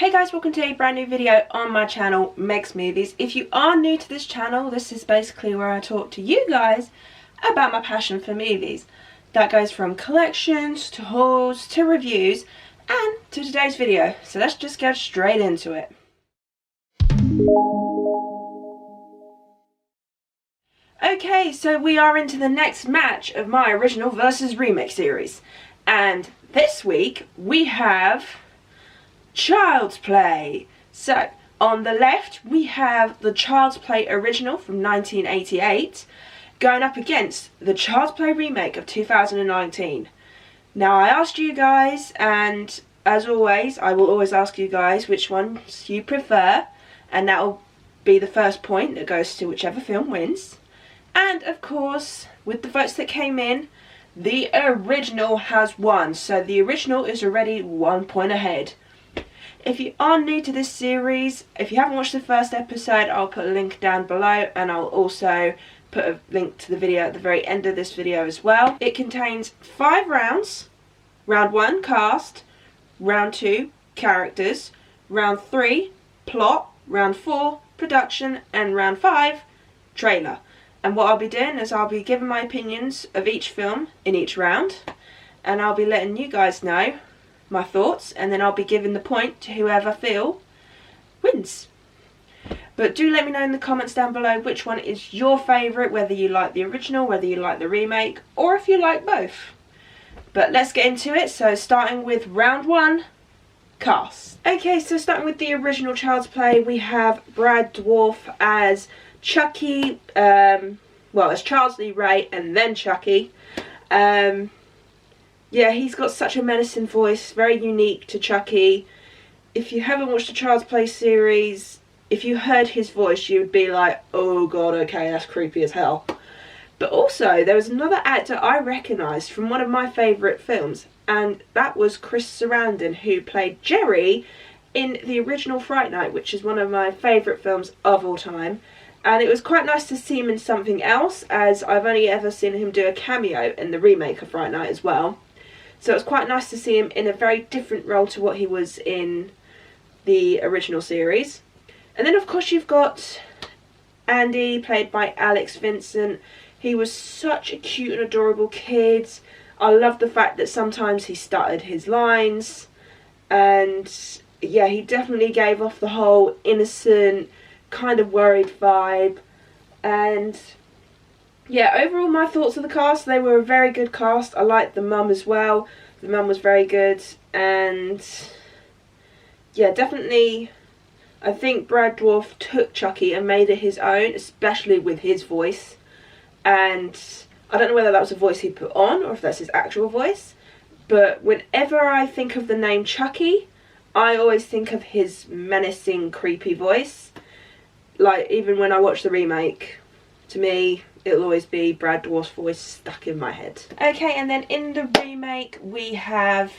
Hey guys, welcome to a brand new video on my channel, Meg's Movies. If you are new to this channel, this is basically where I talk to you guys about my passion for movies. That goes from collections, to hauls, to reviews, and to today's video. So let's just get straight into it. Okay, so we are into the next match of my original versus remake series. And this week we have Child's Play. So on the left we have the Child's Play original from 1988 going up against the Child's Play remake of 2019. Now I asked you guys, and as always I will always ask you guys which ones you prefer, and that will be the first point that goes to whichever film wins. And of course, with the votes that came in, the original has won, so the original is already 1 point ahead. If you are new to this series, if you haven't watched the first episode, I'll put a link down below, and I'll also put a link to the video at the very end of this video as well. It contains 5 rounds. Round 1, cast. Round 2, characters. Round 3, plot. Round 4, production. And round 5, trailer. And what I'll be doing is I'll be giving my opinions of each film in each round, and I'll be letting you guys know my thoughts, and then I'll be giving the point to whoever I feel wins. But do let me know in the comments down below which one is your favourite, whether you like the original, whether you like the remake, or if you like both. But let's get into it. So starting with round 1, cast. Okay, so starting with the original Child's Play, we have Brad Dourif as Chucky, well, as Charles Lee Ray and then Chucky. Yeah, he's got such a menacing voice, very unique to Chucky. If you haven't watched the Child's Play series, if you heard his voice, you would be like, oh god, okay, that's creepy as hell. But also, there was another actor I recognised from one of my favourite films, and that was Chris Sarandon, who played Jerry in the original Fright Night, which is one of my favourite films of all time. And it was quite nice to see him in something else, as I've only ever seen him do a cameo in the remake of Fright Night as well. So it was quite nice to see him in a very different role to what he was in the original series. And then of course you've got Andy, played by Alex Vincent. He was such a cute and adorable kid. I love the fact that sometimes he stuttered his lines. And yeah, he definitely gave off the whole innocent, kind of worried vibe. And yeah, overall my thoughts of the cast, they were a very good cast. I liked the mum as well. The mum was very good, and yeah, definitely I think Brad Dourif took Chucky and made it his own, especially with his voice. And I don't know whether that was a voice he put on or if that's his actual voice, but whenever I think of the name Chucky, I always think of his menacing, creepy voice. Like, even when I watch the remake, to me, it'll always be Brad Dourif's voice stuck in my head. Okay, and then in the remake, we have...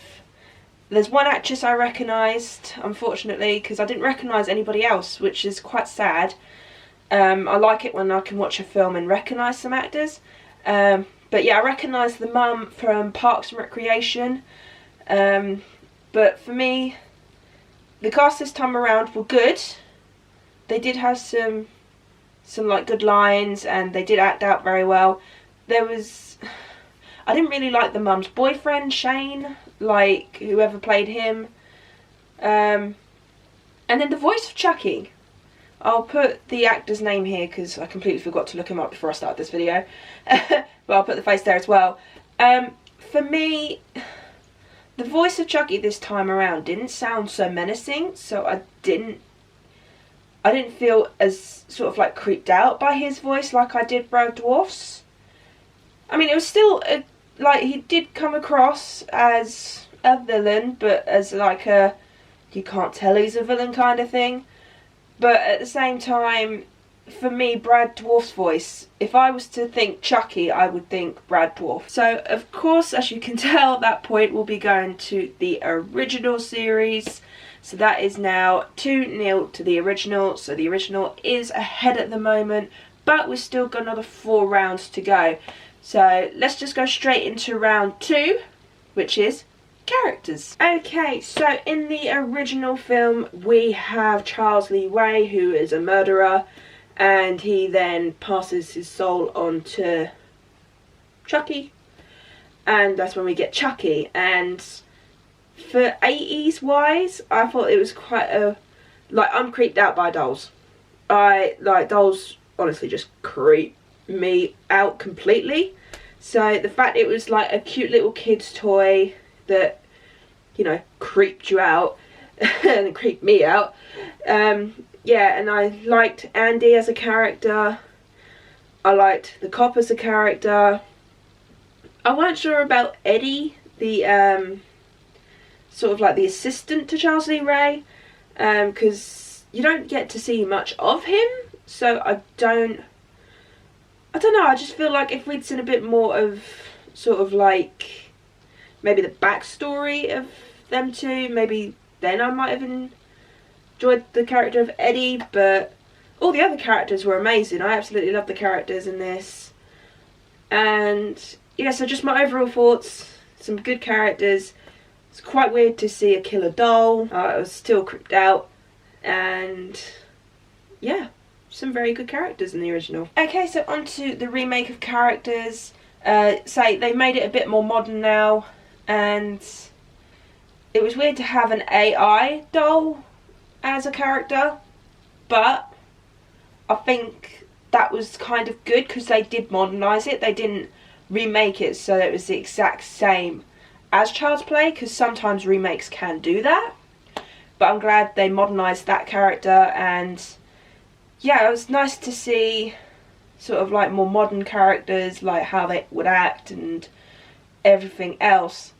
There's one actress I recognised, unfortunately, because I didn't recognise anybody else, which is quite sad. I like it when I can watch a film and recognise some actors. But yeah, I recognised the mum from Parks and Recreation. But for me, the cast this time around were good. They did have some like good lines, and they did act out very well. There was... I didn't really like the mum's boyfriend, Shane, like whoever played him. And then the voice of Chucky. I'll put the actor's name here because I completely forgot to look him up before I started this video. But I'll put the face there as well. For me, the voice of Chucky this time around didn't sound so menacing, so I didn't feel as sort of like creeped out by his voice like I did Brad Dourif's. I mean, it was still like, he did come across as a villain, but as like a, you can't tell he's a villain kind of thing. But at the same time, for me, Brad Dourif's voice, if I was to think Chucky, I would think Brad Dourif. So of course, as you can tell, that point will be going to the original series. So that is now 2-0 to the original. So the original is ahead at the moment, but we've still got another 4 rounds to go. So let's just go straight into round 2, which is characters. Okay, so in the original film we have Charles Lee Ray, who is a murderer, and he then passes his soul on to Chucky, and that's when we get Chucky. And for 80s wise, I thought it was quite a, like, I'm creeped out by dolls. Dolls honestly just creep me out completely. So the fact it was like a cute little kid's toy that, you know, creeped you out and creeped me out. Yeah, and I liked Andy as a character. I liked the cop as a character. I weren't sure about Eddie, the sort of like the assistant to Charles Lee Ray, because you don't get to see much of him. So I don't know, I just feel like if we'd seen a bit more of sort of like maybe the backstory of them two, maybe then I might have enjoyed the character of Eddie. But all the other characters were amazing. I absolutely loved the characters in this. And yeah, so just my overall thoughts, some good characters. It's quite weird to see a killer doll. I was still creeped out. And yeah, some very good characters in the original. Okay, so on to the remake of characters. Say they made it a bit more modern now, and it was weird to have an AI doll as a character, but I think that was kind of good because they did modernise it. They didn't remake it so that it was the exact same as Child's Play, because sometimes remakes can do that. But I'm glad they modernised that character, and yeah, it was nice to see sort of like more modern characters, like how they would act and everything else.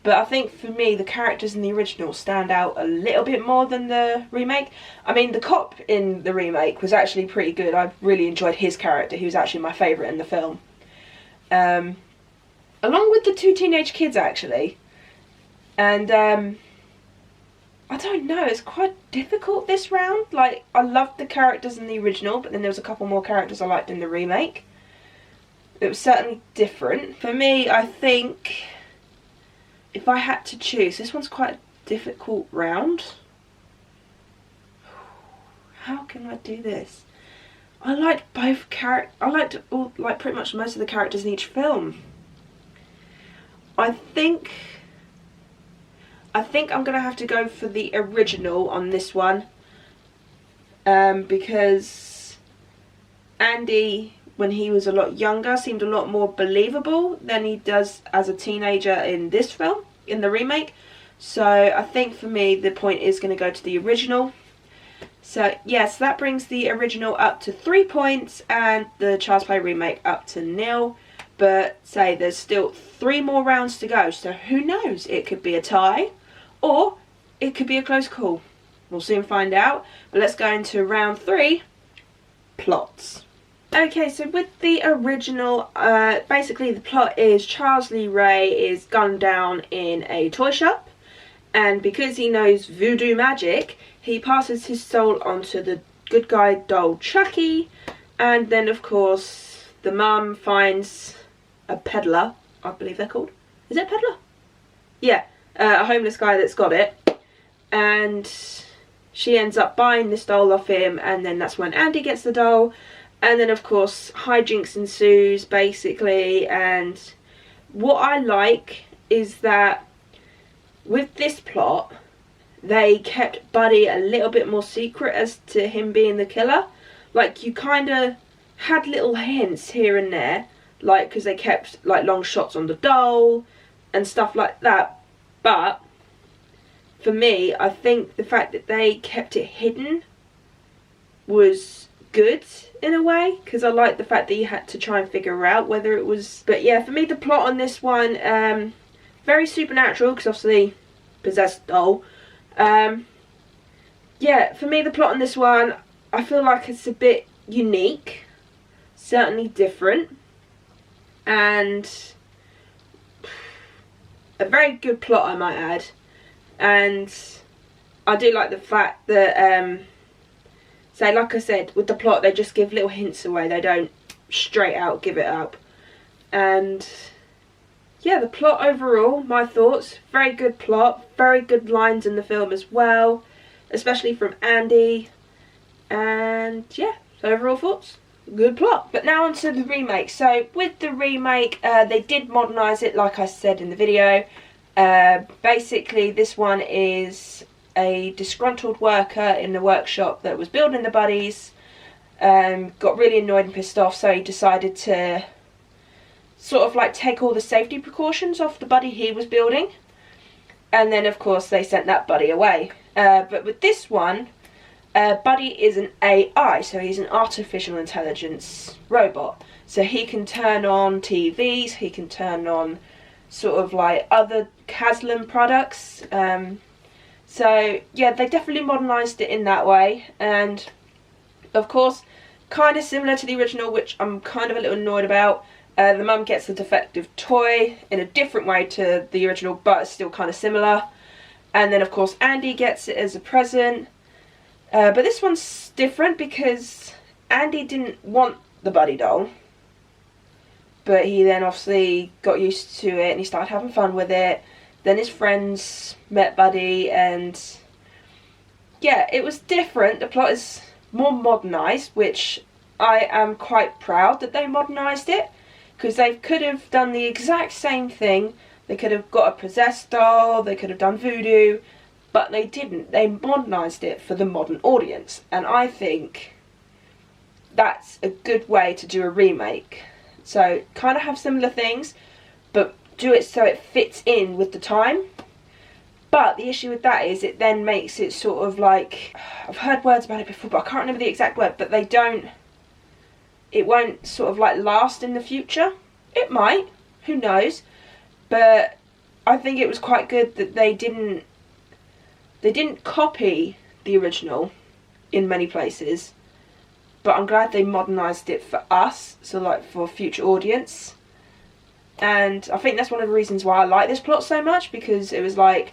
But I think for me, the characters in the original stand out a little bit more than the remake. I mean, the cop in the remake was actually pretty good. I really enjoyed his character. He was actually my favourite in the film. Along with the two teenage kids, actually. And I don't know, it's quite difficult this round. Like, I loved the characters in the original, but then there was a couple more characters I liked in the remake. It was certainly different. For me, I think if I had to choose, this one's quite a difficult round. How can I do this? I liked both characters. I liked all, like, pretty much most of the characters in each film. I think I'm going to have to go for the original on this one, because Andy, when he was a lot younger, seemed a lot more believable than he does as a teenager in this film, in the remake. So I think for me the point is going to go to the original. So yes, that brings the original up to 3 points and the Child's Play remake up to 0. But say there's still 3 more rounds to go, so who knows, it could be a tie or it could be a close call. We'll soon find out. But let's go into round 3, plots. Okay, so with the original, basically the plot is Charles Lee Ray is gunned down in a toy shop, and because he knows voodoo magic, he passes his soul onto the good guy doll Chucky, and then of course the mum finds a peddler, I believe they're called. Is it a peddler? Yeah, a homeless guy that's got it, and she ends up buying this doll off him, and then that's when Andy gets the doll. And then of course hijinks ensues basically, and what I like is that with this plot they kept Buddy a little bit more secret as to him being the killer. Like, you kind of had little hints here and there, like, because they kept like long shots on the doll and stuff like that. But for me, I think the fact that they kept it hidden was good in a way, because I like the fact that you had to try and figure out whether it was. But yeah, for me the plot on this one, very supernatural, because obviously possessed doll. Yeah, for me the plot on this one, I feel like it's a bit unique, certainly different, and a very good plot, I might add. And I do like the fact that so like I said, with the plot they just give little hints away, they don't straight out give it up. And yeah, the plot overall, my thoughts, very good plot, very good lines in the film as well, especially from Andy, and yeah, overall thoughts, good plot. But now on to the remake. So with the remake, they did modernise it like I said in the video. Basically this one is a disgruntled worker in the workshop that was building the buddies, got really annoyed and pissed off, so he decided to sort of like take all the safety precautions off the buddy he was building, and then of course they sent that buddy away. But with this one, Buddy is an AI, so he's an artificial intelligence robot, so he can turn on TVs, he can turn on sort of like other Haslam products. So yeah, they definitely modernised it in that way, and of course kind of similar to the original, which I'm kind of a little annoyed about. The mum gets a defective toy in a different way to the original, but it's still kind of similar. And then of course Andy gets it as a present. But this one's different because Andy didn't want the Buddy doll. But he then obviously got used to it and he started having fun with it. Then his friends met Buddy, and yeah, it was different. The plot is more modernised, which I am quite proud that they modernised it, because they could have done the exact same thing. They could have got a possessed doll, they could have done voodoo, but they didn't. They modernised it for the modern audience, and I think that's a good way to do a remake. So kind of have similar things, but do it so it fits in with the time. But the issue with that is it then makes it sort of like, I've heard words about it before, but I can't remember the exact word, but it won't sort of like last in the future. It might, who knows, but I think it was quite good that they didn't copy the original in many places, but I'm glad they modernised it for us, so like for future audience. And I think that's one of the reasons why I like this plot so much, because it was like,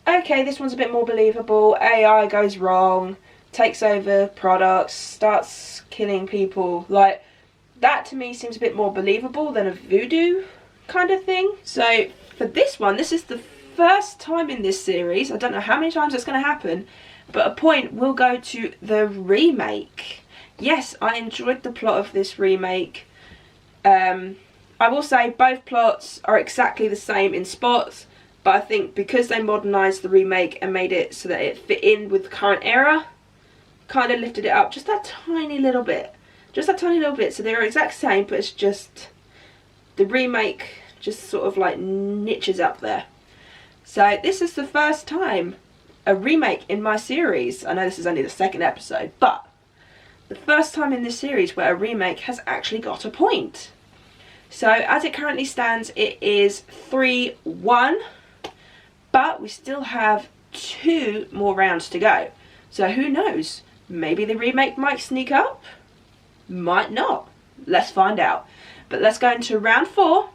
okay, this one's a bit more believable. AI goes wrong, takes over products, starts killing people. Like, that to me seems a bit more believable than a voodoo kind of thing. So for this one, this is the first time in this series, I don't know how many times it's going to happen, but a point will go to the remake. Yes, I enjoyed the plot of this remake. I will say both plots are exactly the same in spots, but I think because they modernised the remake and made it so that it fit in with the current era, kind of lifted it up just that tiny little bit. Just that tiny little bit, so they're exact same, but it's just the remake just sort of like niches up there. So this is the first time a remake in my series, I know this is only the second episode, but the first time in this series where a remake has actually got a point. So as it currently stands, it is 3-1, but we still have 2 more rounds to go. So who knows, maybe the remake might sneak up, might not. Let's find out. But let's go into round 4,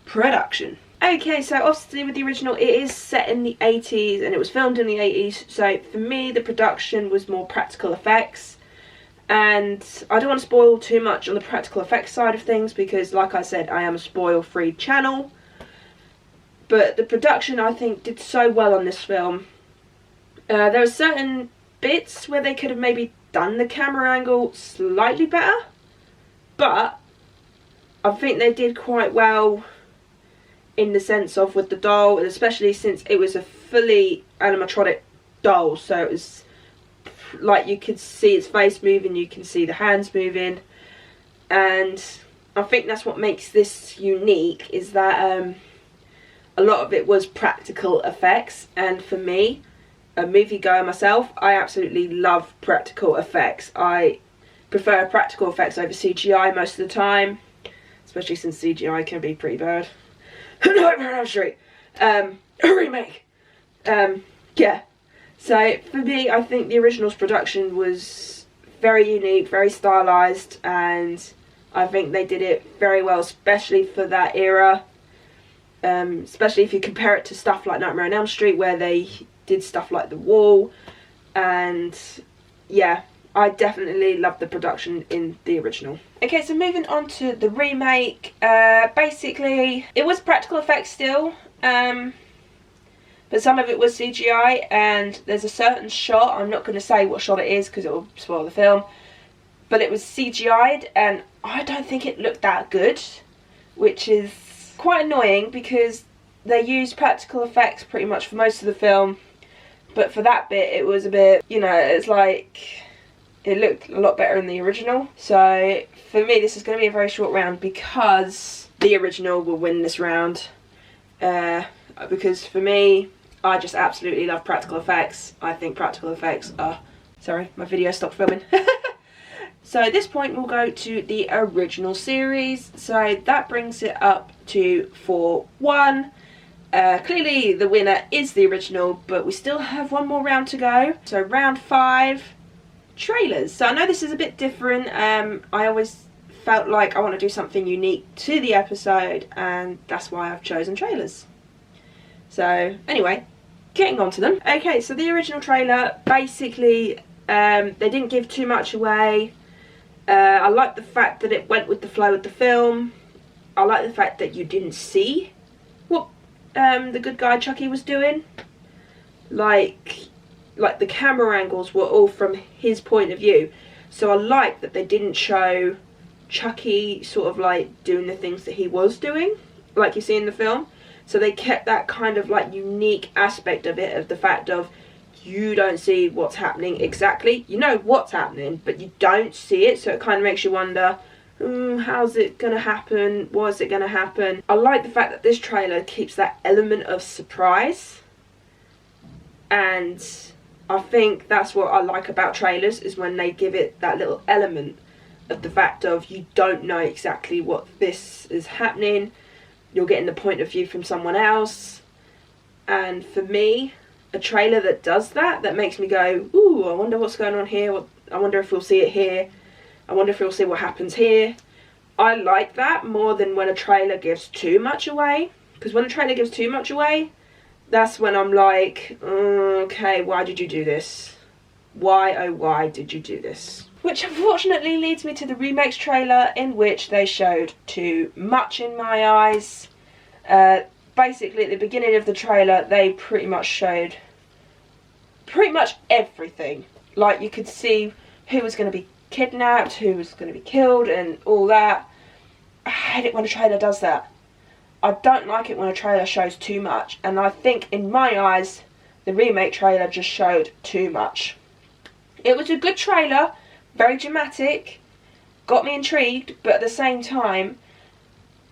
production. Okay, so obviously with the original, it is set in the 80s and it was filmed in the 80s. So for me, the production was more practical effects. And I don't want to spoil too much on the practical effects side of things because, like I said, I am a spoil-free channel. But the production, I think, did so well on this film. There were certain bits where they could have maybe done the camera angle slightly better. But I think they did quite well in the sense of with the doll, and especially since it was a fully animatronic doll, so it was like you could see its face moving, you can see the hands moving, and I think that's what makes this unique, is that a lot of it was practical effects. And for me, a moviegoer myself, I absolutely love practical effects. I prefer practical effects over CGI most of the time, especially since CGI can be pretty bad. Nightmare on Elm Street, a remake. Yeah. So for me, I think the original's production was very unique, very stylised, and I think they did it very well, especially for that era. Especially if you compare it to stuff like Nightmare on Elm Street, where they did stuff like The Wall, and yeah, I definitely love the production in the original. Okay, so moving on to the remake. Basically, it was practical effects still, but some of it was CGI, and there's a certain shot, I'm not going to say what shot it is because it will spoil the film, but it was CGI'd, and I don't think it looked that good, which is quite annoying because they used practical effects pretty much for most of the film, but for that bit it was a bit, you know, it's like it looked a lot better in the original. So for me this is going to be a very short round because the original will win this round, because for me, I just absolutely love practical effects. I think practical effects are... Sorry, my video stopped filming. So at this point we'll go to the original series. So that brings it up to 4-1. Clearly the winner is the original, but we still have one more round to go. So round 5, trailers. So I know this is a bit different. I always felt like I want to do something unique to the episode, and that's why I've chosen trailers. So anyway, getting on to them. Okay, so the original trailer, basically they didn't give too much away. I like the fact that it went with the flow of the film. I like the fact that you didn't see what the good guy Chucky was doing. Like the camera angles were all from his point of view. So I like that they didn't show Chucky sort of like doing the things that he was doing, like you see in the film. So they kept that kind of like unique aspect of it, of the fact of you don't see what's happening exactly. You know what's happening, but you don't see it, so it kind of makes you wonder, how's it going to happen? Was it going to happen? I like the fact that this trailer keeps that element of surprise, and I think that's what I like about trailers, is when they give it that little element of the fact of you don't know exactly what this is happening. You're getting the point of view from someone else, and for me, a trailer that does that, that makes me go, ooh, I wonder what's going on here, I wonder if we'll see it here, I wonder if we'll see what happens here. I like that more than when a trailer gives too much away, because when a trailer gives too much away, that's when I'm like, okay, why did you do this? Why, oh why did you do this? Which unfortunately leads me to the Remakes trailer, in which they showed too much in my eyes. Basically at the beginning of the trailer they pretty much showed pretty much everything. Like you could see who was going to be kidnapped, who was going to be killed and all that. I hate it when a trailer does that. I don't like it when a trailer shows too much, and I think in my eyes the Remake trailer just showed too much. It was a good trailer, very dramatic, got me intrigued, but at the same time,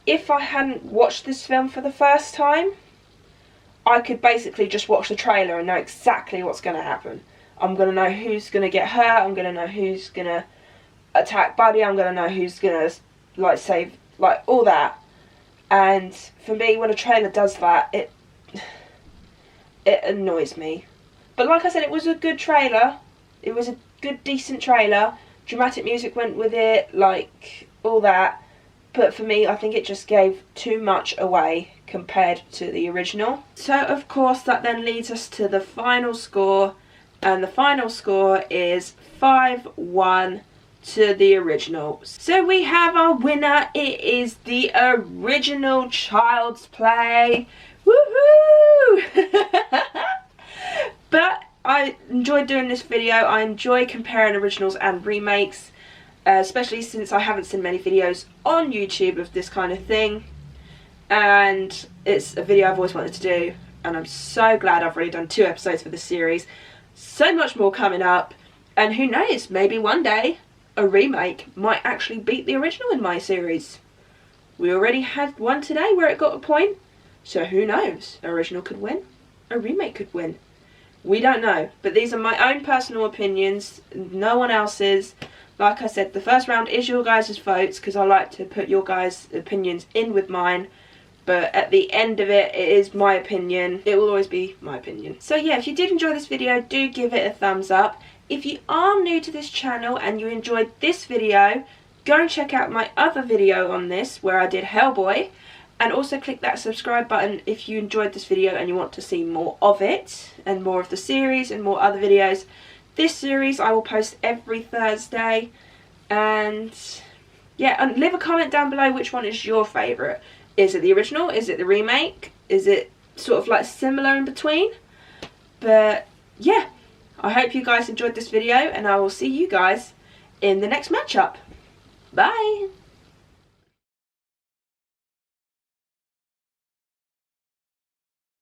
if I hadn't watched this film for the first time, I could basically just watch the trailer and know exactly what's going to happen. I'm going to know who's going to get hurt, I'm going to know who's going to attack Buddy, I'm going to know who's going to like save, like all that. And for me, when a trailer does that, it annoys me. But like I said, it was a good trailer. It was a good, decent trailer. Dramatic music went with it, like all that. But for me, I think it just gave too much away compared to the original. So of course that then leads us to the final score, and the final score is 5-1 to the original. So we have our winner. It is the original Child's Play. Woohoo! But I enjoyed doing this video. I enjoy comparing originals and remakes, especially since I haven't seen many videos on YouTube of this kind of thing, and it's a video I've always wanted to do, and I'm so glad I've already done 2 episodes for this series. So much more coming up, and who knows, maybe one day a remake might actually beat the original in my series. We already had one today where it got a point, so who knows, original could win, a remake could win. We don't know, but these are my own personal opinions, no one else's. Like I said, the first round is your guys' votes, because I like to put your guys' opinions in with mine. But at the end of it, it is my opinion. It will always be my opinion. So yeah, if you did enjoy this video, do give it a thumbs up. If you are new to this channel and you enjoyed this video, go and check out my other video on this, where I did Hellboy. And also click that subscribe button if you enjoyed this video and you want to see more of it, and more of the series and more other videos. This series I will post every Thursday, and yeah, and leave a comment down below which one is your favourite. Is it the original? Is it the remake? Is it sort of like similar in between? But yeah, I hope you guys enjoyed this video, and I will see you guys in the next matchup. Bye!